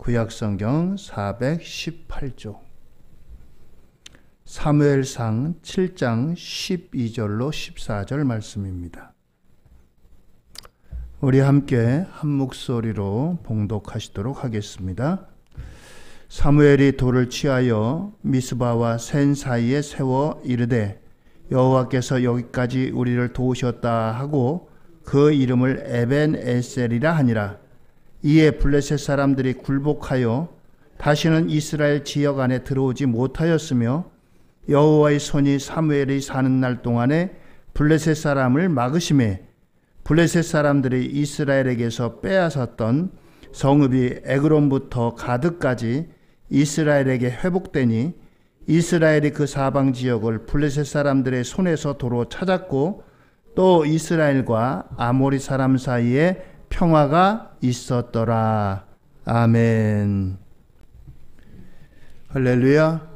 구약성경 418쪽 사무엘상 7장 12절로 14절 말씀입니다. 우리 함께 한 목소리로 봉독하시도록 하겠습니다. 사무엘이 돌을 취하여 미스바와 센 사이에 세워 이르되 여호와께서 여기까지 우리를 도우셨다 하고 그 이름을 에벤에셀이라 하니라. 이에 블레셋 사람들이 굴복하여 다시는 이스라엘 지역 안에 들어오지 못하였으며 여호와의 손이 사무엘이 사는 날 동안에 블레셋 사람을 막으심에 블레셋 사람들이 이스라엘에게서 빼앗았던 성읍이 에그론부터 가드까지 이스라엘에게 회복되니 이스라엘이 그 사방 지역을 블레셋 사람들의 손에서 도로 찾았고 또 이스라엘과 아모리 사람 사이에 평화가 있었더라. 아멘. 할렐루야.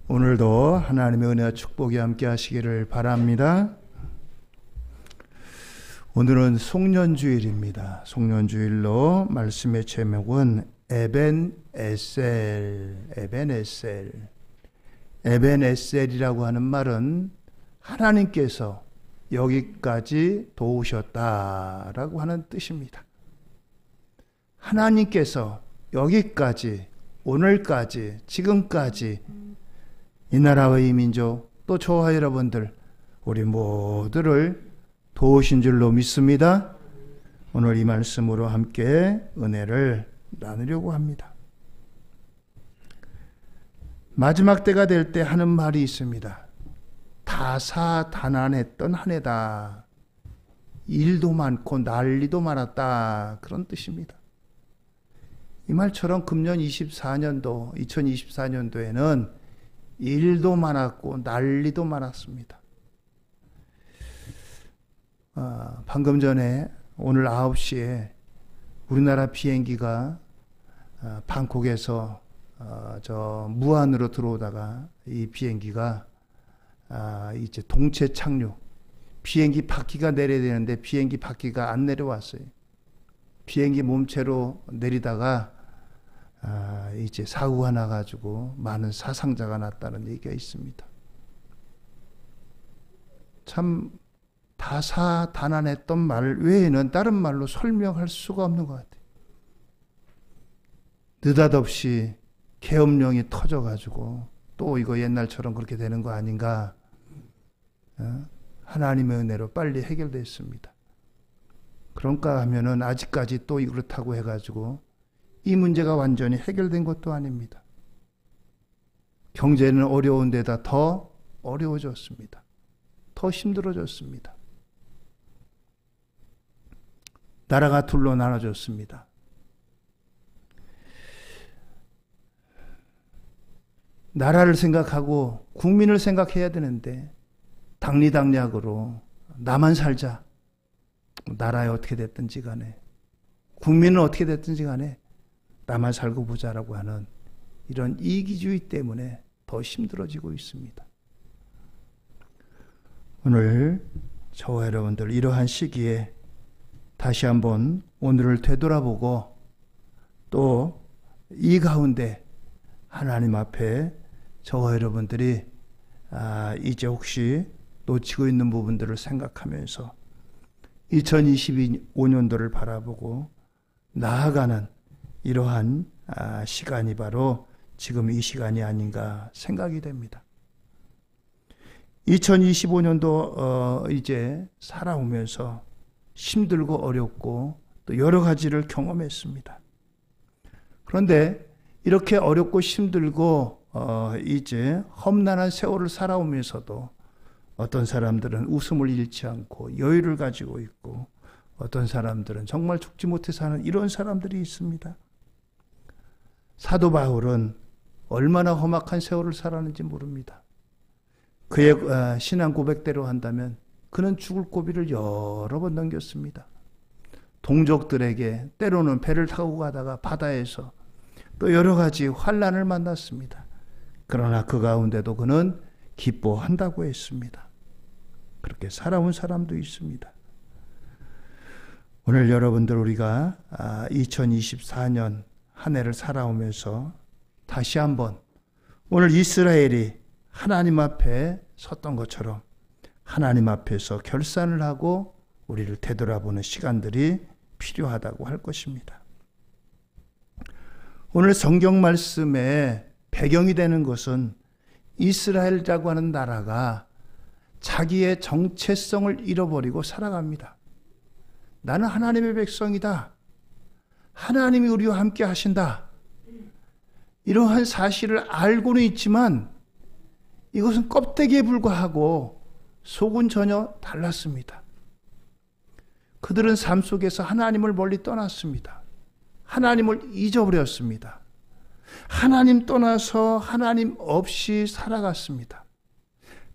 오늘도 하나님의 은혜와 축복이 함께 하시기를 바랍니다. 오늘은 송년주일입니다. 송년주일로 말씀의 제목은 에벤에셀이라고 하는 말은 하나님께서 여기까지 도우셨다라고 하는 뜻입니다. 하나님께서 여기까지, 오늘까지, 지금까지 이 나라와 이 민족, 또 저와 여러분들, 우리 모두를 도우신 줄로 믿습니다. 오늘 이 말씀으로 함께 은혜를 나누려고 합니다. 마지막 때가 될 때 하는 말이 있습니다. 다사다난했던 한 해다. 일도 많고 난리도 많았다. 그런 뜻입니다. 이 말처럼 금년 2024년도에는 일도 많았고 난리도 많았습니다. 방금 전에 오늘 9시에 우리나라 비행기가 방콕에서 저 무안으로 들어오다가 이 비행기가 이제 동체 착륙, 비행기 바퀴가 내려야 되는데 비행기 바퀴가 안 내려왔어요. 비행기 몸체로 내리다가 이제 사고가 나가지고 많은 사상자가 났다는 얘기가 있습니다. 참 다사다난했던 말 외에는 다른 말로 설명할 수가 없는 것 같아요. 느닷없이 계엄령이 터져가지고 또 이거 옛날처럼 그렇게 되는 거 아닌가. 하나님의 은혜로 빨리 해결됐습니다. 그런가 하면은 아직까지 또 그렇다고 해가지고 이 문제가 완전히 해결된 것도 아닙니다. 경제는 어려운 데다 더 어려워졌습니다. 더 힘들어졌습니다. 나라가 둘로 나눠졌습니다. 나라를 생각하고 국민을 생각해야 되는데 당리당략으로 나만 살자. 나라에 어떻게 됐든지 간에 국민은 어떻게 됐든지 간에 나만 살고 보자라고 하는 이런 이기주의 때문에 더 힘들어지고 있습니다. 오늘 저와 여러분들 이러한 시기에 다시 한번 오늘을 되돌아보고 또 이 가운데 하나님 앞에 저와 여러분들이 이제 혹시 놓치고 있는 부분들을 생각하면서 2025년도를 바라보고 나아가는 이러한 시간이 바로 지금 이 시간이 아닌가 생각이 됩니다. 2025년도 이제 살아오면서 힘들고 어렵고 또 여러 가지를 경험했습니다. 그런데 이렇게 어렵고 힘들고 이제 험난한 세월을 살아오면서도 어떤 사람들은 웃음을 잃지 않고 여유를 가지고 있고 어떤 사람들은 정말 죽지 못해 사는 이런 사람들이 있습니다. 사도 바울은 얼마나 험악한 세월을 살았는지 모릅니다. 그의 신앙 고백대로 한다면 그는 죽을 고비를 여러 번 넘겼습니다. 동족들에게 때로는 배를 타고 가다가 바다에서 또 여러 가지 환난을 만났습니다. 그러나 그 가운데도 그는 기뻐한다고 했습니다. 그렇게 살아온 사람도 있습니다. 오늘 여러분들 우리가 2024년 한 해를 살아오면서 다시 한번 오늘 이스라엘이 하나님 앞에 섰던 것처럼 하나님 앞에서 결산을 하고 우리를 되돌아보는 시간들이 필요하다고 할 것입니다. 오늘 성경 말씀의 배경이 되는 것은 이스라엘이라고 하는 나라가 자기의 정체성을 잃어버리고 살아갑니다. 나는 하나님의 백성이다. 하나님이 우리와 함께 하신다. 이러한 사실을 알고는 있지만 이것은 껍데기에 불과하고 속은 전혀 달랐습니다. 그들은 삶 속에서 하나님을 멀리 떠났습니다. 하나님을 잊어버렸습니다. 하나님 떠나서 하나님 없이 살아갔습니다.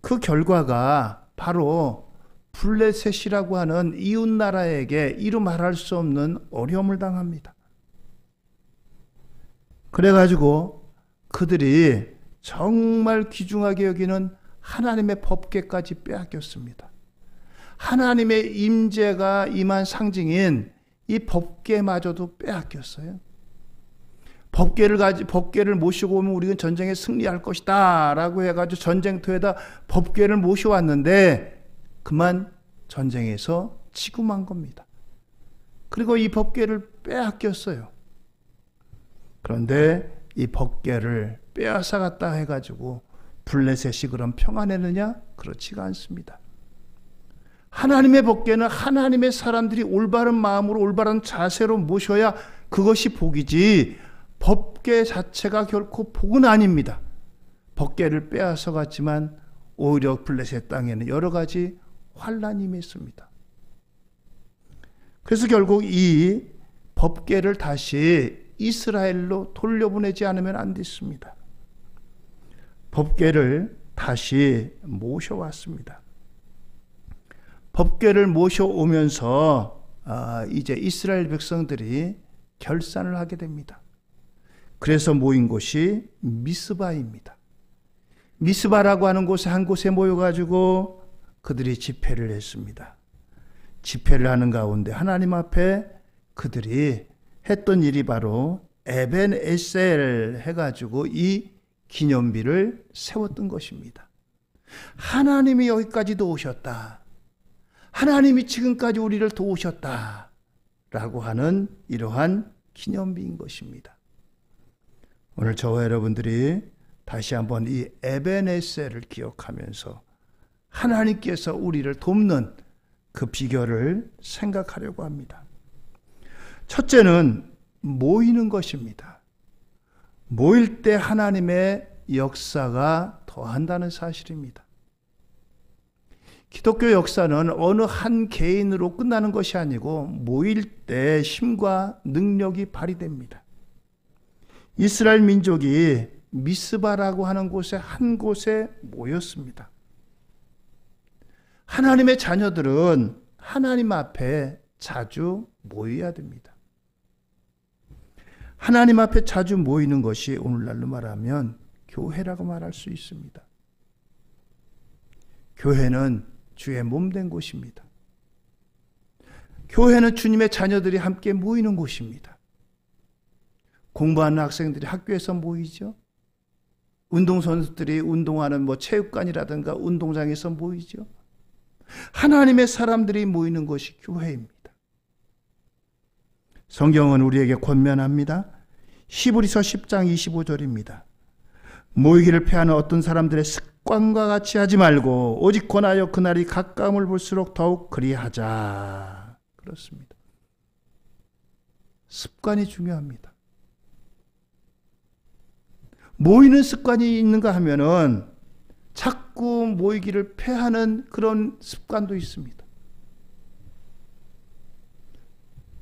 그 결과가 바로 블레셋이라고 하는 이웃나라에게 이루 말할 수 없는 어려움을 당합니다. 그래가지고 그들이 정말 귀중하게 여기는 하나님의 법궤까지 빼앗겼습니다. 하나님의 임재가 임한 상징인 이 법궤마저도 빼앗겼어요. 법궤를 모시고 오면 우리는 전쟁에 승리할 것이다 라고 해가지고 전쟁터에다 법궤를 모셔왔는데 그만 전쟁에서 지고 만 겁니다. 그리고 이 법궤를 빼앗겼어요. 그런데 이 법궤를 빼앗아갔다 해가지고 블레셋이 그럼 평안했느냐? 그렇지가 않습니다. 하나님의 법궤는 하나님의 사람들이 올바른 마음으로 올바른 자세로 모셔야 그것이 복이지 법궤 자체가 결코 복은 아닙니다. 법궤를 빼앗아 갔지만 오히려 블레셋 땅에는 여러 가지 환란이 임했습니다. 그래서 결국 이 법궤를 다시 이스라엘로 돌려보내지 않으면 안 됐습니다. 법궤를 다시 모셔왔습니다. 법궤를 모셔오면서 이제 이스라엘 백성들이 결산을 하게 됩니다. 그래서 모인 곳이 미스바입니다. 미스바라고 하는 곳에 한 곳에 모여가지고 그들이 집회를 했습니다. 집회를 하는 가운데 하나님 앞에 그들이 했던 일이 바로 에벤 에셀 해가지고 이 기념비를 세웠던 것입니다. 하나님이 여기까지도 오셨다. 하나님이 지금까지 우리를 도우셨다. 라고 하는 이러한 기념비인 것입니다. 오늘 저와 여러분들이 다시 한번 이 에벤에셀을 기억하면서 하나님께서 우리를 돕는 그 비결을 생각하려고 합니다. 첫째는 모이는 것입니다. 모일 때 하나님의 역사가 더한다는 사실입니다. 기독교 역사는 어느 한 개인으로 끝나는 것이 아니고 모일 때 힘과 능력이 발휘됩니다. 이스라엘 민족이 미스바라고 하는 곳에 한 곳에 모였습니다. 하나님의 자녀들은 하나님 앞에 자주 모여야 됩니다. 하나님 앞에 자주 모이는 것이 오늘날로 말하면 교회라고 말할 수 있습니다. 교회는 주의 몸된 곳입니다. 교회는 주님의 자녀들이 함께 모이는 곳입니다. 공부하는 학생들이 학교에서 모이죠. 운동선수들이 운동하는 체육관이라든가 운동장에서 모이죠. 하나님의 사람들이 모이는 것이 교회입니다. 성경은 우리에게 권면합니다. 히브리서 10장 25절입니다. 모이기를 패하는 어떤 사람들의 습관과 같이 하지 말고 오직 권하여 그날이 가까움을 볼수록 더욱 그리하자. 그렇습니다. 습관이 중요합니다. 모이는 습관이 있는가 하면은 자꾸 모이기를 패하는 그런 습관도 있습니다.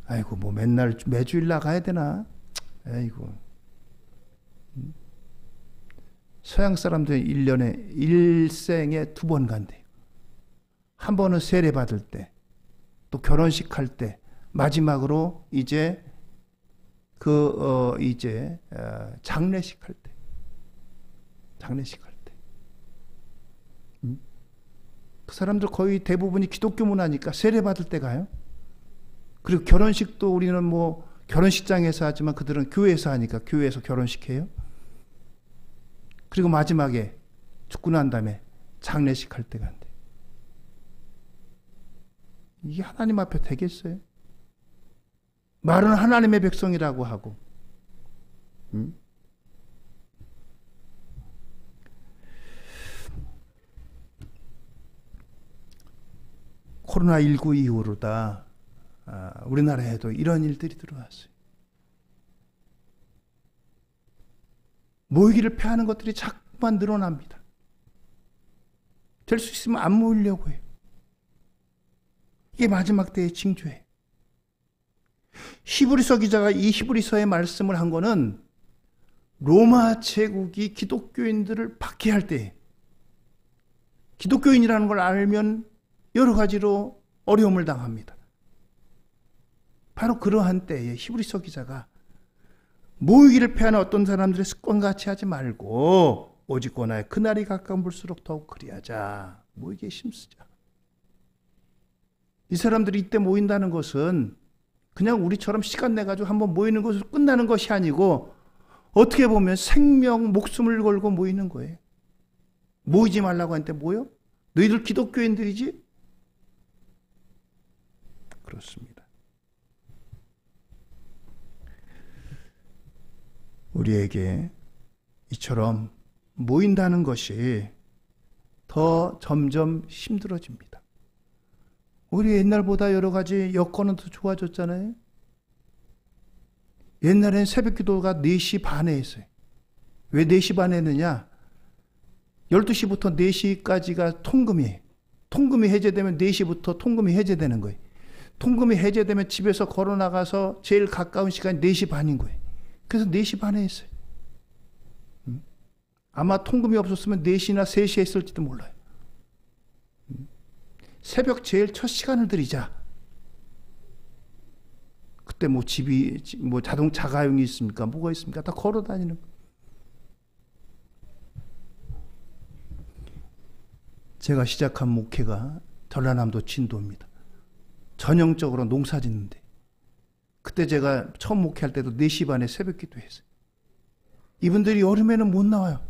아이고 맨날 매주일 나가야 되나? 아이고. 서양 사람들이 1년에 일생에 2번 간대요. 한 번은 세례 받을 때, 또 결혼식 할 때, 마지막으로 이제 장례식 할 때. 장례식 할 때. 그 사람들 거의 대부분이 기독교 문화니까 세례 받을 때 가요. 그리고 결혼식도 우리는 결혼식장에서 하지만 그들은 교회에서 하니까 교회에서 결혼식 해요. 그리고 마지막에 죽고 난 다음에 장례식 할 때가 한대. 이게 하나님 앞에 되겠어요? 말은 하나님의 백성이라고 하고. 코로나19 이후로다 우리나라에도 이런 일들이 들어왔어요. 모이기를 패하는 것들이 자꾸만 늘어납니다. 될 수 있으면 안 모이려고 해요. 이게 마지막 때의 징조예요. 히브리서 기자가 이 히브리서의 말씀을 한 거는 로마 제국이 기독교인들을 박해할 때, 기독교인이라는 걸 알면 여러 가지로 어려움을 당합니다. 바로 그러한 때에 히브리서 기자가 모이기를 패하는 어떤 사람들의 습관같이 하지 말고 오직 권하여 그날이 가까울수록 더욱 그리하자. 모이기에 힘쓰자. 이 사람들이 이때 모인다는 것은 그냥 우리처럼 시간 내가지고 한번 모이는 것으로 끝나는 것이 아니고 어떻게 보면 생명, 목숨을 걸고 모이는 거예요. 모이지 말라고 하는데 모여? 너희들 기독교인들이지? 그렇습니다. 우리에게 이처럼 모인다는 것이 더 점점 힘들어집니다. 우리 옛날보다 여러 가지 여건은 더 좋아졌잖아요. 옛날엔 새벽 기도가 4시 반에 했어요. 왜 4시 반에 했느냐? 12시부터 4시까지가 통금이에요. 통금이 해제되면 4시부터 통금이 해제되는 거예요. 통금이 해제되면 집에서 걸어 나가서 제일 가까운 시간이 4시 반인 거예요. 그래서 4시 반에 했어요. 아마 통금이 없었으면 4시나 3시에 했을지도 몰라요. 새벽 제일 첫 시간을 드리자. 그때 뭐 집이, 뭐 자가용이 있습니까? 뭐가 있습니까? 다 걸어 다니는. 제가 시작한 목회가 전라남도 진도입니다. 전형적으로 농사 짓는데. 그때 제가 처음 목회할 때도 4시 반에 새벽 기도했어요. 이분들이 여름에는 못 나와요.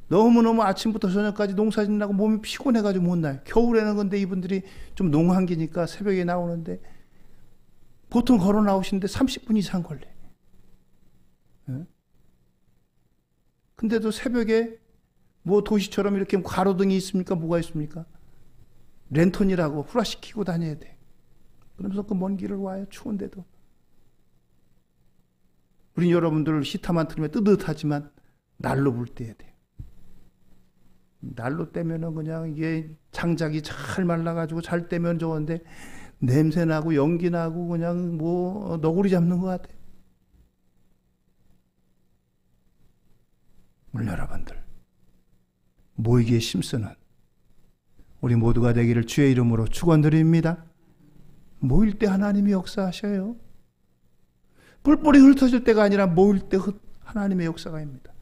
너무너무 아침부터 저녁까지 농사 짓느라고 몸이 피곤해가지고 못 나요. 겨울에는 근데 이분들이 좀 농한기니까 새벽에 나오는데 보통 걸어 나오시는데 30분 이상 걸려요. 근데도 새벽에 뭐 도시처럼 이렇게 가로등이 있습니까? 뭐가 있습니까? 랜턴이라고 후라시 켜고 다녀야 돼. 그러면서 그 먼 길을 와요. 추운데도. 우린 여러분들 히터만 틀면 뜨뜻하지만 난로 불 때야 돼요. 난로 떼면은 그냥 이게 장작이 잘 말라가지고 잘 떼면 좋은데 냄새 나고 연기 나고 그냥 뭐 너구리 잡는 것 같아요. 오늘 여러분들 모이기에 힘쓰는 우리 모두가 되기를 주의 이름으로 축원드립니다. 모일 때 하나님이 역사하셔요. 뿔뿔이 흩어질 때가 아니라 모일 때 하나님의 역사가입니다.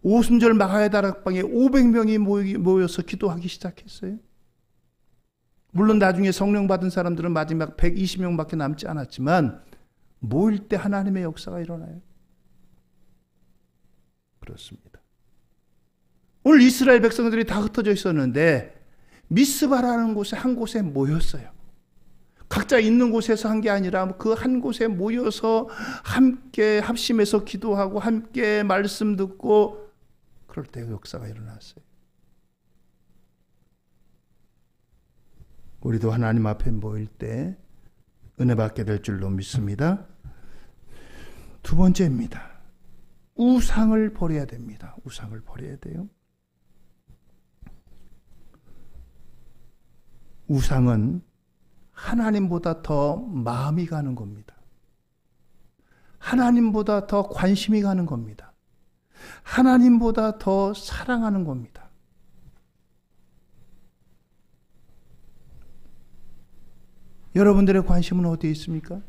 오순절 마가야 다락방에 500명이 모여서 기도하기 시작했어요. 물론 나중에 성령 받은 사람들은 마지막 120명밖에 남지 않았지만 모일 때 하나님의 역사가 일어나요. 그렇습니다. 오늘 이스라엘 백성들이 다 흩어져 있었는데 미스바라는 곳에 한 곳에 모였어요. 각자 있는 곳에서 한 게 아니라 그 한 곳에 모여서 함께 합심해서 기도하고 함께 말씀 듣고 그럴 때 역사가 일어났어요. 우리도 하나님 앞에 모일 때 은혜 받게 될 줄로 믿습니다. 두 번째입니다. 우상을 버려야 됩니다. 우상을 버려야 돼요. 우상은 하나님보다 더 마음이 가는 겁니다. 하나님보다 더 관심이 가는 겁니다. 하나님보다 더 사랑하는 겁니다. 여러분들의 관심은 어디에 있습니까?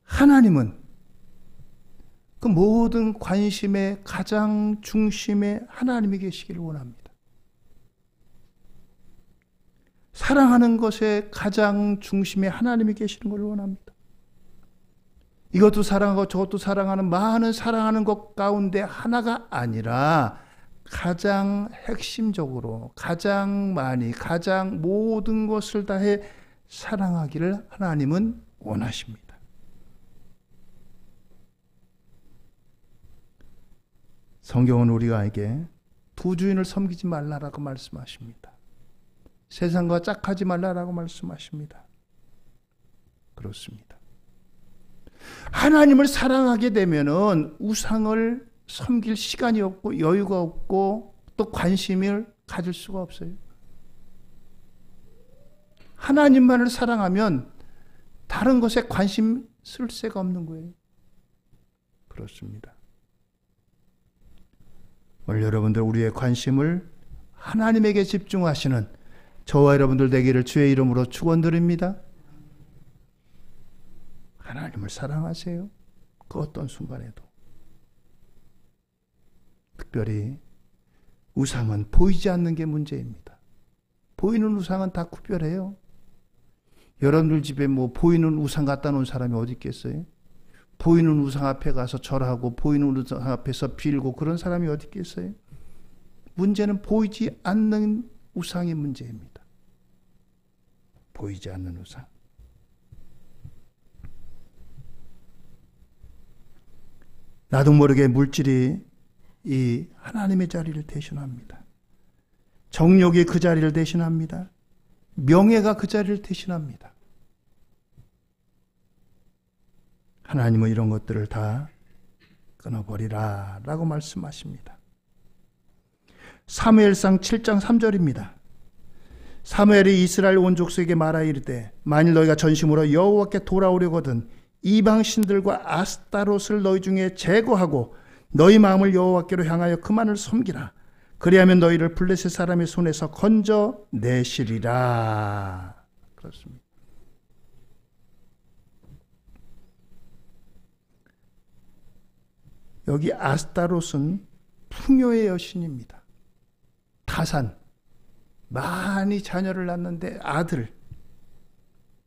하나님은 그 모든 관심의 가장 중심에 하나님이 계시기를 원합니다. 사랑하는 것의 가장 중심에 하나님이 계시는 걸 원합니다. 이것도 사랑하고 저것도 사랑하는 많은 사랑하는 것 가운데 하나가 아니라 가장 핵심적으로 가장 많이 가장 모든 것을 다해 사랑하기를 하나님은 원하십니다. 성경은 우리에게 두 주인을 섬기지 말라라고 말씀하십니다. 세상과 짝하지 말라라고 말씀하십니다. 그렇습니다. 하나님을 사랑하게 되면은 우상을 섬길 시간이 없고 여유가 없고 또 관심을 가질 수가 없어요. 하나님만을 사랑하면 다른 것에 관심 쓸 새가 없는 거예요. 그렇습니다. 오늘 여러분들 우리의 관심을 하나님에게 집중하시는 저와 여러분들 되기를 주의 이름으로 축원드립니다. 하나님을 사랑하세요. 그 어떤 순간에도. 특별히 우상은 보이지 않는 게 문제입니다. 보이는 우상은 다 구별해요. 여러분들 집에 뭐 보이는 우상 갖다 놓은 사람이 어디 있겠어요? 보이는 우상 앞에 가서 절하고 보이는 우상 앞에서 빌고 그런 사람이 어디 있겠어요? 문제는 보이지 않는 우상의 문제입니다. 보이지 않는 우상. 나도 모르게 물질이 이 하나님의 자리를 대신합니다. 정욕이 그 자리를 대신합니다. 명예가 그 자리를 대신합니다. 하나님은 이런 것들을 다 끊어버리라 라고 말씀하십니다. 사무엘상 7장 3절입니다. 사무엘이 이스라엘 온 족속에게 말하 이르되 만일 너희가 전심으로 여호와께 돌아오려거든 이방 신들과 아스타롯을 너희 중에 제거하고 너희 마음을 여호와께로 향하여 그만을 섬기라. 그리하면 너희를 블레셋 사람의 손에서 건져내시리라. 그렇습니다. 여기 아스타롯은 풍요의 여신입니다. 다산, 많이 자녀를 낳는데 아들,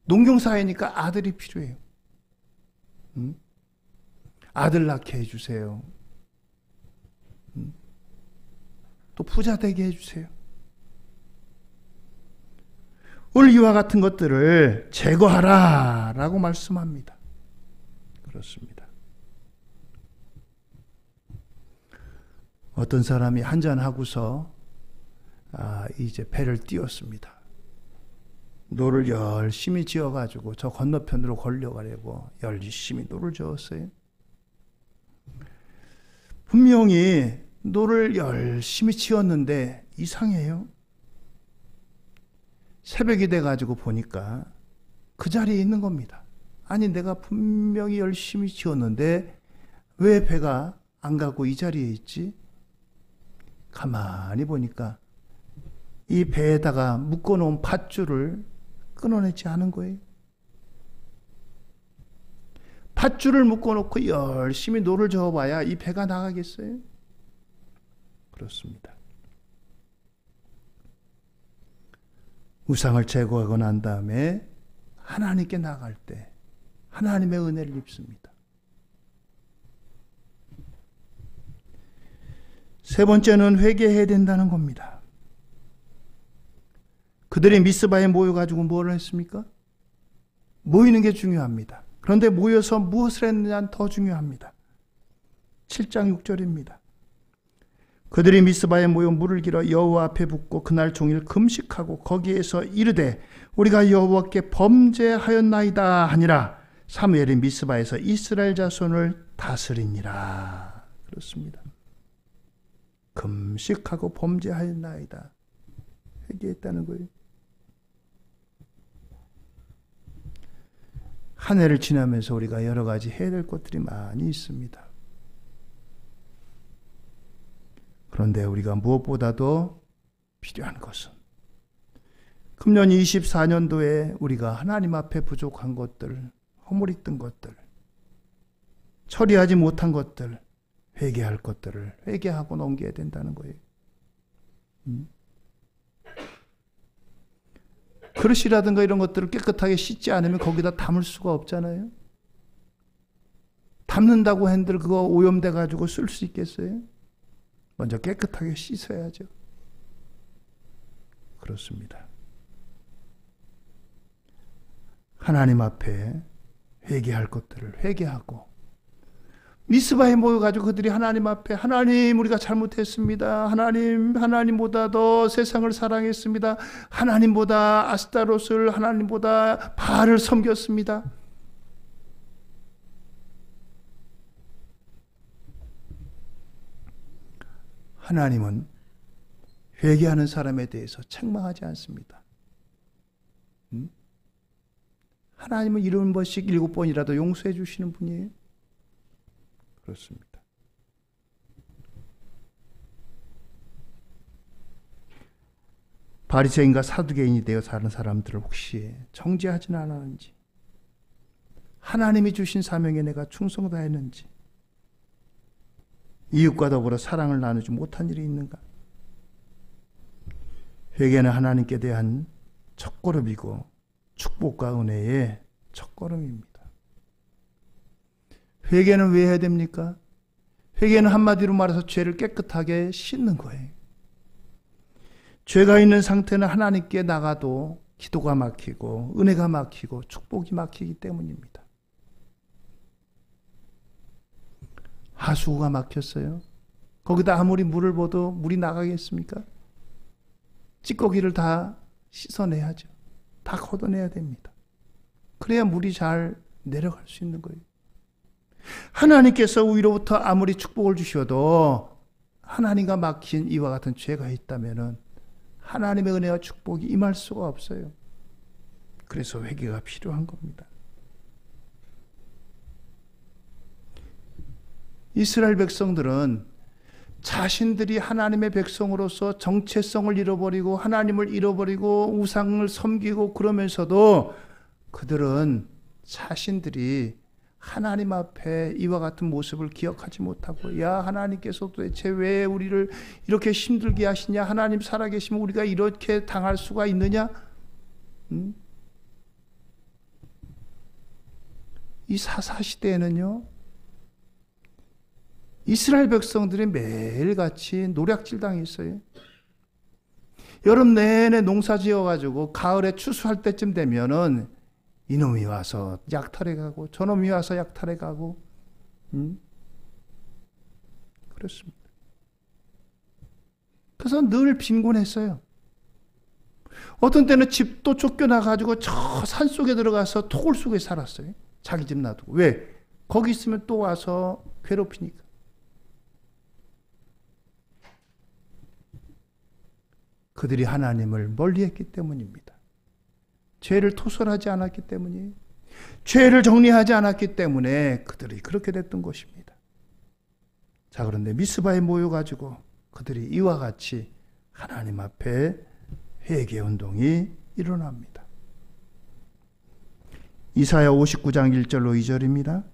농경사회니까 아들이 필요해요. 아들 낳게 해주세요. 또 부자 되게 해주세요. 오늘 이와 같은 것들을 제거하라 라고 말씀합니다. 그렇습니다. 어떤 사람이 한잔하고서 이제 배를 띄웠습니다. 노를 열심히 지어가지고 저 건너편으로 걸려가려고 열심히 노를 저었어요. 분명히 노를 열심히 지었는데 이상해요. 새벽이 돼가지고 보니까 그 자리에 있는 겁니다. 아니 내가 분명히 열심히 지었는데 왜 배가 안 가고 이 자리에 있지? 가만히 보니까 이 배에다가 묶어놓은 밧줄을 끊어내지 않은 거예요. 밧줄을 묶어놓고 열심히 노를 저어봐야 이 배가 나가겠어요? 그렇습니다. 우상을 제거하고 난 다음에 하나님께 나갈 때 하나님의 은혜를 입습니다. 세 번째는 회개해야 된다는 겁니다. 그들이 미스바에 모여가지고 뭘 했습니까? 모이는 게 중요합니다. 그런데 모여서 무엇을 했느냐는 더 중요합니다. 7장 6절입니다. 그들이 미스바에 모여 물을 길어 여호와 앞에 붓고 그날 종일 금식하고 거기에서 이르되 우리가 여호와께 범죄하였나이다 하니라. 사무엘이 미스바에서 이스라엘 자손을 다스리니라. 그렇습니다. 금식하고 범죄하였나이다. 회개했다는 거예요. 한 해를 지나면서 우리가 여러 가지 해야 될 것들이 많이 있습니다. 그런데 우리가 무엇보다도 필요한 것은 금년 24년도에 우리가 하나님 앞에 부족한 것들, 허물있던 것들, 처리하지 못한 것들, 회개할 것들을 회개하고 넘겨야 된다는 거예요. 그릇이라든가 이런 것들을 깨끗하게 씻지 않으면 거기다 담을 수가 없잖아요. 담는다고 한들 그거 오염돼 가지고 쓸 수 있겠어요? 먼저 깨끗하게 씻어야죠. 그렇습니다. 하나님 앞에 회개할 것들을 회개하고 미스바에 모여가지고 그들이 하나님 앞에 하나님 우리가 잘못했습니다. 하나님보다 더 세상을 사랑했습니다. 하나님보다 아스타롯을 하나님보다 바알을 섬겼습니다. 하나님은 회개하는 사람에 대해서 책망하지 않습니다. 하나님은 7번씩 7번이라도 용서해 주시는 분이에요. 그렇습니다. 바리새인과 사두개인이 되어 사는 사람들을 혹시 정죄하지는 않았는지, 하나님이 주신 사명에 내가 충성다했는지, 이웃과 더불어 사랑을 나누지 못한 일이 있는가? 회개는 하나님께 대한 첫걸음이고 축복과 은혜의 첫걸음입니다. 회개는 왜 해야 됩니까? 회개는 한마디로 말해서 죄를 깨끗하게 씻는 거예요. 죄가 있는 상태는 하나님께 나가도 기도가 막히고 은혜가 막히고 축복이 막히기 때문입니다. 하수구가 막혔어요. 거기다 아무리 물을 부어도 물이 나가겠습니까? 찌꺼기를 다 씻어내야죠. 다 걷어내야 됩니다. 그래야 물이 잘 내려갈 수 있는 거예요. 하나님께서 위로부터 아무리 축복을 주셔도 하나님과 막힌 이와 같은 죄가 있다면 하나님의 은혜와 축복이 임할 수가 없어요. 그래서 회개가 필요한 겁니다. 이스라엘 백성들은 자신들이 하나님의 백성으로서 정체성을 잃어버리고 하나님을 잃어버리고 우상을 섬기고 그러면서도 그들은 자신들이 하나님 앞에 이와 같은 모습을 기억하지 못하고, 야, 하나님께서 도대체 왜 우리를 이렇게 힘들게 하시냐? 하나님 살아계시면 우리가 이렇게 당할 수가 있느냐? 이 사사시대에는요, 이스라엘 백성들이 매일같이 노략질 당했어요. 여름 내내 농사 지어가지고 가을에 추수할 때쯤 되면은 이놈이 와서 약탈해 가고 저놈이 와서 약탈해 가고, 그렇습니다. 그래서 늘 빈곤했어요. 어떤 때는 집도 쫓겨나가지고 저 산속에 들어가서 토굴 속에 살았어요. 자기 집 놔두고. 왜? 거기 있으면 또 와서 괴롭히니까. 그들이 하나님을 멀리했기 때문입니다. 죄를 토설하지 않았기 때문이에요. 죄를 정리하지 않았기 때문에 그들이 그렇게 됐던 것입니다. 자, 그런데 미스바에 모여가지고 그들이 이와 같이 하나님 앞에 회개 운동이 일어납니다. 이사야 59장 1절로 2절입니다.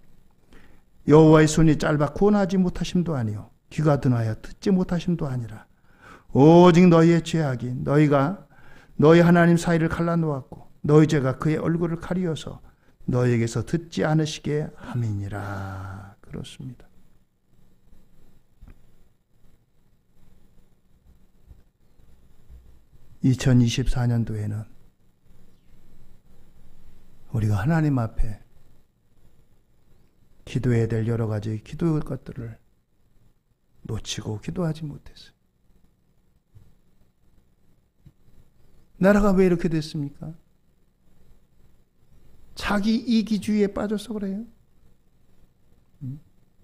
여호와의 손이 짧아 구원하지 못하심도 아니요 귀가 둔하여 듣지 못하심도 아니라 오직 너희의 죄악이 너희가 너희 하나님 사이를 갈라놓았고 너희 죄가 그의 얼굴을 가리어서 너희에게서 듣지 않으시게 함이니라. 그렇습니다. (2024년도에는) 우리가 하나님 앞에 기도해야 될 여러 가지 기도의 것들을 놓치고 기도하지 못했어요. 나라가 왜 이렇게 됐습니까? 자기 이기주의에 빠져서 그래요.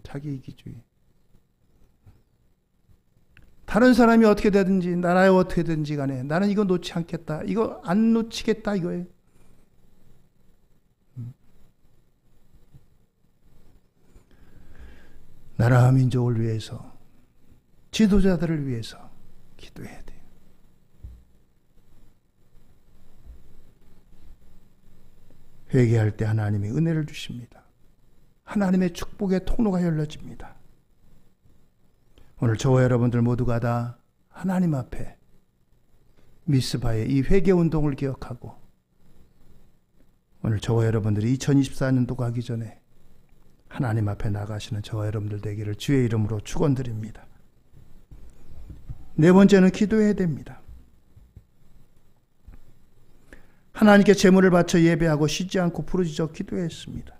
자기 이기주의. 다른 사람이 어떻게 되든지 나라에 어떻게 되든지 간에 나는 이거 놓지 않겠다. 이거 안 놓치겠다 이거예요. 나라와 민족을 위해서, 지도자들을 위해서 기도해야 돼요. 회개할 때 하나님이 은혜를 주십니다. 하나님의 축복의 통로가 열려집니다. 오늘 저와 여러분들 모두가 다 하나님 앞에 미스바의 이 회개 운동을 기억하고 오늘 저와 여러분들이 2024년도 가기 전에 하나님 앞에 나가시는 저와 여러분들 되기를 주의 이름으로 축원드립니다. 네 번째는 기도해야 됩니다. 하나님께 제물을 바쳐 예배하고 쉬지 않고 부르짖어 기도했습니다.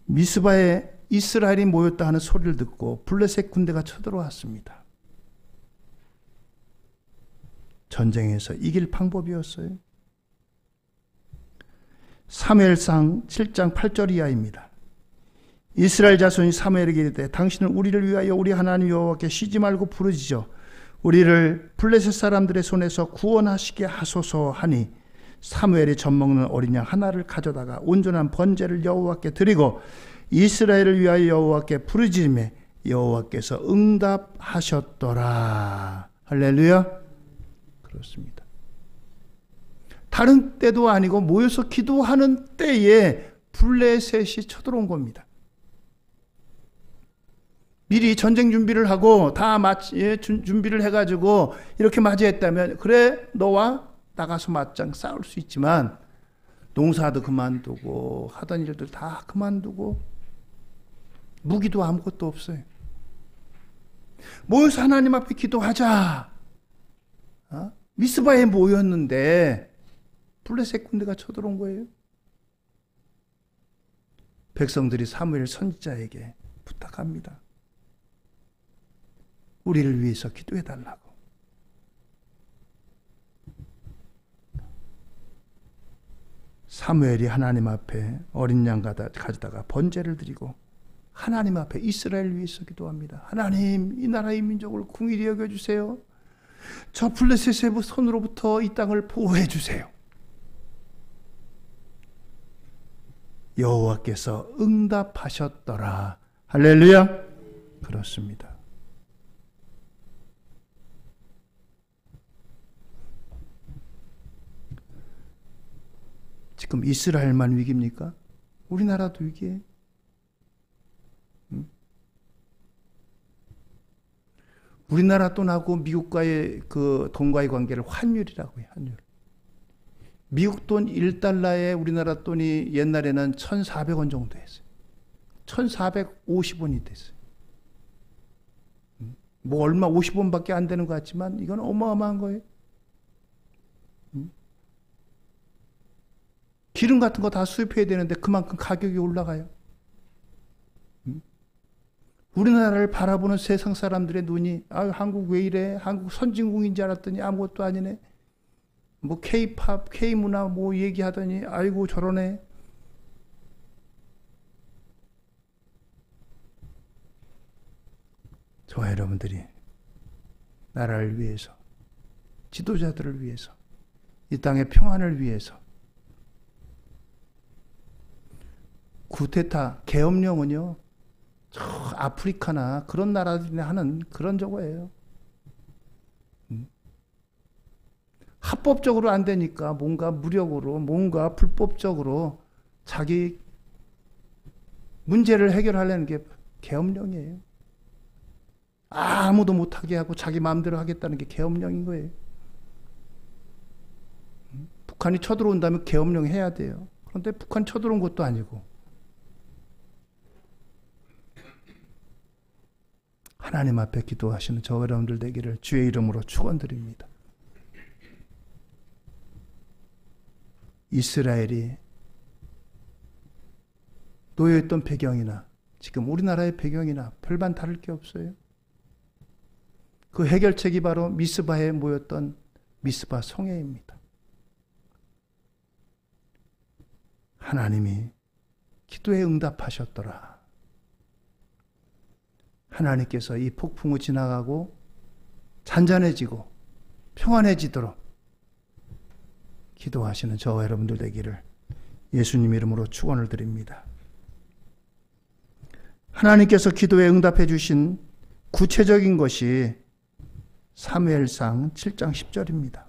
미스바에 이스라엘이 모였다 하는 소리를 듣고 블레셋 군대가 쳐들어왔습니다. 전쟁에서 이길 방법이었어요. 사무엘상 7장 8절 이하입니다. 이스라엘 자손이 사무엘에게 이르되 당신은 우리를 위하여 우리 하나님 여호와께 쉬지 말고 부르짖어 우리를 블레셋 사람들의 손에서 구원하시게 하소서 하니 사무엘이 젖먹는 어린 양 하나를 가져다가 온전한 번제를 여호와께 드리고 이스라엘을 위하여 여호와께 부르짖음에 여호와께서 응답하셨더라. 할렐루야. 그렇습니다. 다른 때도 아니고 모여서 기도하는 때에 블레셋이 쳐들어온 겁니다. 미리 전쟁 준비를 하고 다 준비를 해가지고 이렇게 맞이했다면 그래 너와 나가서 맞짱 싸울 수 있지만 농사도 그만두고 하던 일들 다 그만두고 무기도 아무것도 없어요. 모여서 하나님 앞에 기도하자. 미스바에 모였는데 블레셋 군대가 쳐들어온 거예요. 백성들이 사무엘 선지자에게 부탁합니다. 우리를 위해서 기도해 달라고. 사무엘이 하나님 앞에 어린 양 가져다가 번제를 드리고 하나님 앞에 이스라엘을 위해서 기도합니다. 하나님, 이 나라의 민족을 긍휼히 여겨주세요. 저 블레셋의 손으로부터 이 땅을 보호해 주세요. 여호와께서 응답하셨더라. 할렐루야. 그렇습니다. 지금 이스라엘만 위기입니까? 우리나라도 위기예요. 우리나라 돈하고 미국과의 그 돈과의 관계를 환율이라고 해요. 환율. 미국 돈 1달러에 우리나라 돈이 옛날에는 1,400원 정도 했어요. 1,450원이 됐어요. 뭐 얼마 50원밖에 안 되는 것 같지만 이건 어마어마한 거예요. 기름 같은 거 다 수입해야 되는데 그만큼 가격이 올라가요. 우리나라를 바라보는 세상 사람들의 눈이 한국 왜 이래? 한국 선진국인 줄 알았더니 아무것도 아니네. 뭐 K-팝, K-문화 뭐 얘기하더니 아이고 저러네. 저와 여러분들이 나라를 위해서, 지도자들을 위해서, 이 땅의 평안을 위해서 쿠데타, 계엄령은요 저 아프리카나 그런 나라들이 하는 그런 저거예요. 합법적으로 안 되니까 뭔가 무력으로, 뭔가 불법적으로 자기 문제를 해결하려는 게 계엄령이에요. 아무도 못하게 하고 자기 마음대로 하겠다는 게 계엄령인 거예요. 북한이 쳐들어온다면 계엄령 해야 돼요. 그런데 북한 쳐들어온 것도 아니고 하나님 앞에 기도하시는 저와 여러분들 되기를 주의 이름으로 축원드립니다. 이스라엘이 놓여있던 배경이나 지금 우리나라의 배경이나 별반 다를 게 없어요. 그 해결책이 바로 미스바에 모였던 미스바 성회입니다. 하나님이 기도에 응답하셨더라. 하나님께서 이 폭풍우 지나가고 잔잔해지고 평안해지도록 기도하시는 저와 여러분들 되기를 예수님 이름으로 축원을 드립니다. 하나님께서 기도에 응답해 주신 구체적인 것이 사무엘상 7장 10절입니다.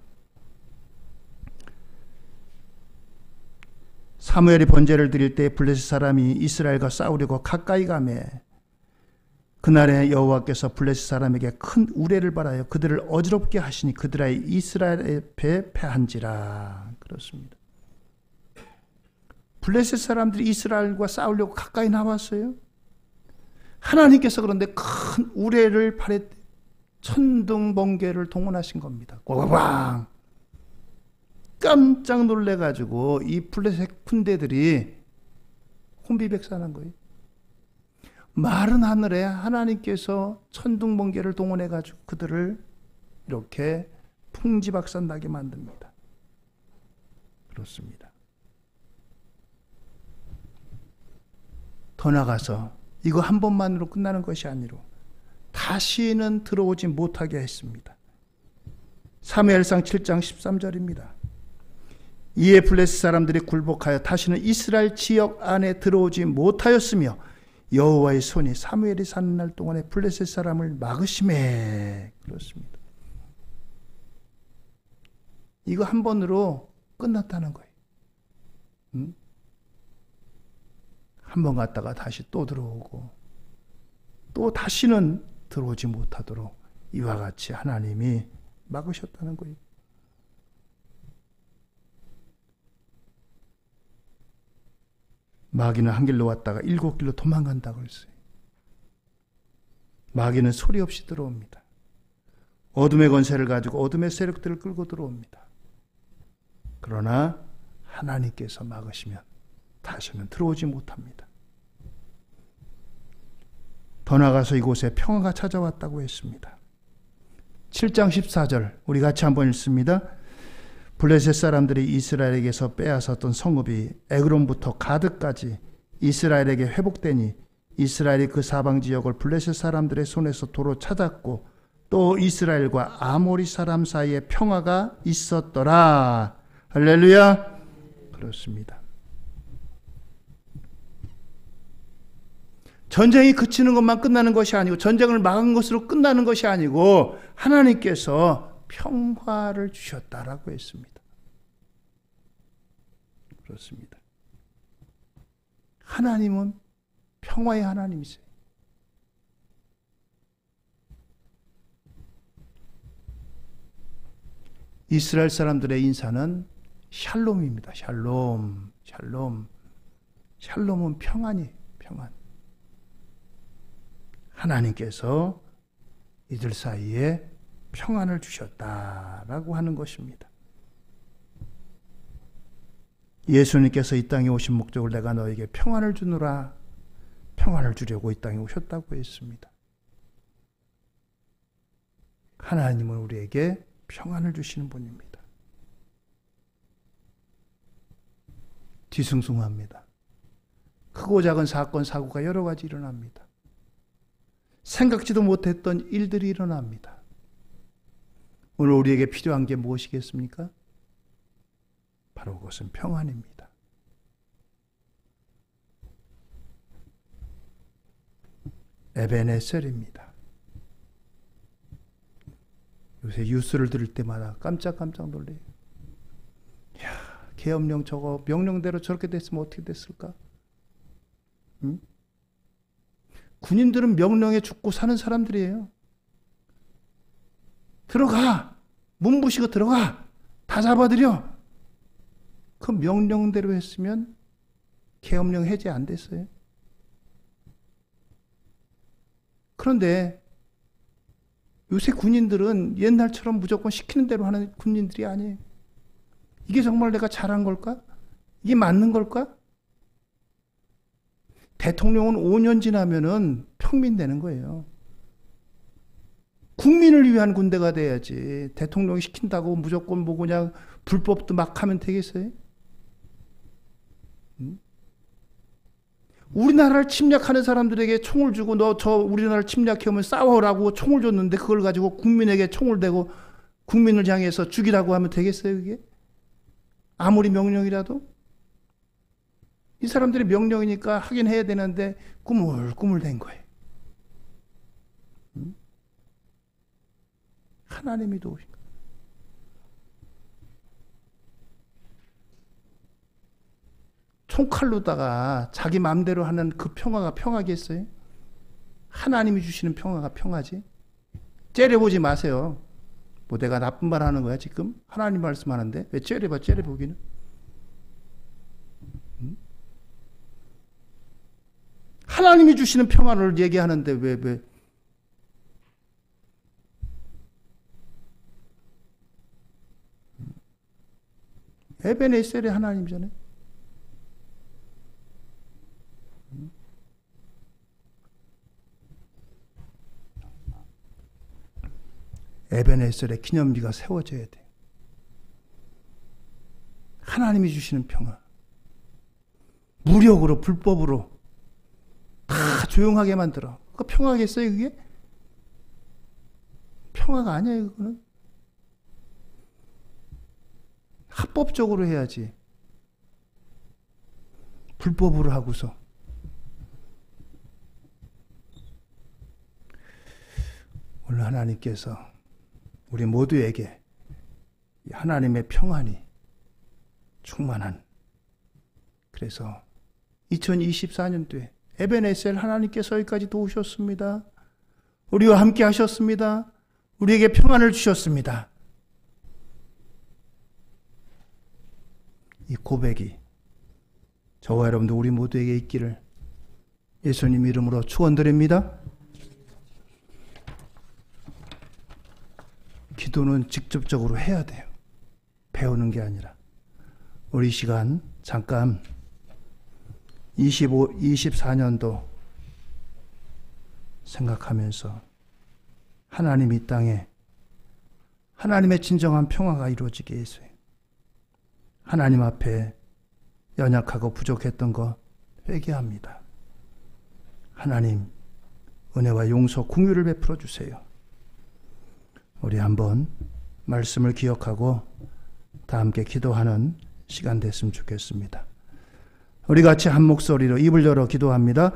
사무엘이 번제를 드릴 때 블레셋 사람이 이스라엘과 싸우려고 가까이 가매 그날에 여호와께서 블레셋 사람에게 큰 우레를 발하여 그들을 어지럽게 하시니 그들의 이스라엘에 패한지라. 그렇습니다. 블레셋 사람들이 이스라엘과 싸우려고 가까이 나왔어요. 하나님께서 그런데 큰 우레를 발에 천둥 번개를 동원하신 겁니다. 꽝꽝. 깜짝 놀래가지고 이 블레셋 군대들이 혼비백산한 거예요. 마른 하늘에 하나님께서 천둥 번개를 동원해가지고 그들을 이렇게 풍지박산 나게 만듭니다. 그렇습니다. 더 나가서 이거 한 번만으로 끝나는 것이 아니로 다시는 들어오지 못하게 했습니다. 사무엘상 7장 13절입니다. 이에 블레셋 사람들이 굴복하여 다시는 이스라엘 지역 안에 들어오지 못하였으며 여호와의 손이 사무엘이 사는 날 동안에 블레셋 사람을 막으심에. 그렇습니다. 이거 한 번으로 끝났다는 거예요. 한 번 갔다가 다시 또 들어오고 또 다시는 들어오지 못하도록 이와 같이 하나님이 막으셨다는 거예요. 마귀는 한 길로 왔다가 7길로 도망간다고 했어요. 마귀는 소리 없이 들어옵니다. 어둠의 권세를 가지고 어둠의 세력들을 끌고 들어옵니다. 그러나 하나님께서 막으시면 다시는 들어오지 못합니다. 더 나아가서 이곳에 평화가 찾아왔다고 했습니다. 7장 14절 우리 같이 한번 읽습니다. 블레셋 사람들이 이스라엘에게서 빼앗았던 성읍이 에그론부터 가드까지 이스라엘에게 회복되니 이스라엘이 그 사방 지역을 블레셋 사람들의 손에서 도로 찾았고 또 이스라엘과 아모리 사람 사이에 평화가 있었더라. 할렐루야. 그렇습니다. 전쟁이 그치는 것만 끝나는 것이 아니고 전쟁을 막은 것으로 끝나는 것이 아니고 하나님께서 평화를 주셨다라고 했습니다. 그렇습니다. 하나님은 평화의 하나님이세요. 이스라엘 사람들의 인사는 샬롬입니다. 샬롬, 샬롬. 샬롬은 평안이에요. 평안. 하나님께서 이들 사이에 평안을 주셨다라고 하는 것입니다. 예수님께서 이 땅에 오신 목적을 내가 너에게 평안을 주노라. 평안을 주려고 이 땅에 오셨다고 했습니다. 하나님은 우리에게 평안을 주시는 분입니다. 뒤숭숭합니다. 크고 작은 사건, 사고가 여러 가지 일어납니다. 생각지도 못했던 일들이 일어납니다. 오늘 우리에게 필요한 게 무엇이겠습니까? 바로 그것은 평안입니다. 에베네셀입니다. 요새 뉴스를 들을 때마다 깜짝깜짝 놀래요. 이야, 계엄령 저거 명령대로 저렇게 됐으면 어떻게 됐을까? 응? 군인들은 명령에 죽고 사는 사람들이에요. 들어가! 문부시고 들어가! 다 잡아들여! 그 명령대로 했으면 계엄령 해제 안 됐어요. 그런데 요새 군인들은 옛날처럼 무조건 시키는 대로 하는 군인들이 아니에요. 이게 정말 내가 잘한 걸까? 이게 맞는 걸까? 대통령은 5년 지나면은 평민 되는 거예요. 국민을 위한 군대가 돼야지. 대통령이 시킨다고 무조건 뭐 그냥 불법도 막 하면 되겠어요? 우리나라를 침략하는 사람들에게 총을 주고 너 저 우리나라를 침략해오면 싸워라고 총을 줬는데 그걸 가지고 국민에게 총을 대고 국민을 향해서 죽이라고 하면 되겠어요, 그게? 아무리 명령이라도? 이 사람들이 명령이니까 하긴 해야 되는데 꾸물꾸물 된 거예요. 하나님이 도우신 거예요. 총칼로다가 자기 마음대로 하는 그 평화가 평화겠어요? 하나님이 주시는 평화가 평화지. 째려보지 마세요. 뭐 내가 나쁜 말 하는 거야 지금? 하나님 말씀하는데 왜 째려봐 째려보기는? 하나님이 주시는 평안을 얘기하는데 왜 에베네셀의 하나님이잖아요. 에베네셀의 기념비가 세워져야 돼. 하나님이 주시는 평화. 무력으로 불법으로 다 조용하게 만들어. 그거 평화겠어요 그게? 평화가 아니에요 그거는. 합법적으로 해야지. 불법으로 하고서. 오늘 하나님께서 우리 모두에게 하나님의 평안이 충만한, 그래서 2024년도에 에베네셀 하나님께서 여기까지 도우셨습니다. 우리와 함께 하셨습니다. 우리에게 평안을 주셨습니다. 이 고백이 저와 여러분들 우리 모두에게 있기를 예수님 이름으로 축원드립니다. 기도는 직접적으로 해야 돼요. 배우는 게 아니라. 우리 시간 잠깐 24년도 생각하면서 하나님 이 땅에 하나님의 진정한 평화가 이루어지게 해주세요. 하나님 앞에 연약하고 부족했던 것 회개합니다. 하나님 은혜와 용서 긍휼을 베풀어 주세요. 우리 한번 말씀을 기억하고 다 함께 기도하는 시간 됐으면 좋겠습니다. 우리 같이 한 목소리로 입을 열어 기도합니다.